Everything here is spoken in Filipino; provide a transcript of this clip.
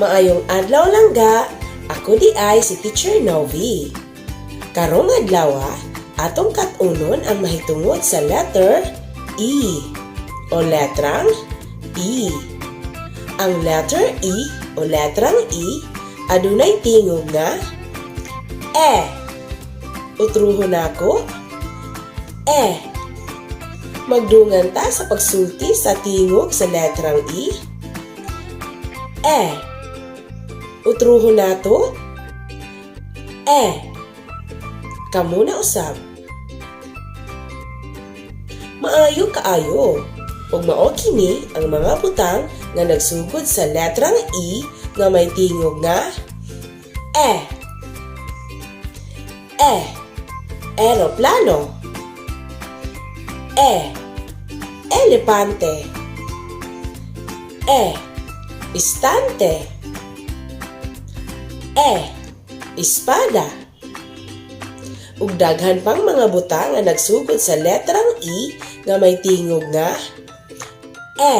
Maayong adlaw langga, ako di ay si Teacher Novi. Karong adlaw, atong kat-unon ang mahitungod sa letter E o letrang E. Ang letter E o letrang E adunay tingog nga E. Utruhon ako E. Magdungan ta sa pagsulti sa tingog sa letrang E. E. Utruhon nato E. Kamu na usab. Maayo kaayo. Ug mao kini ang mga butang nga nagsugod sa letrang E nga may tingog nga E. E. Eroplano. E. Elepante. E. Istante. E. Espada. Ug daghan pang mga butang nga nagsugod sa letrang E nga may tingog nga E.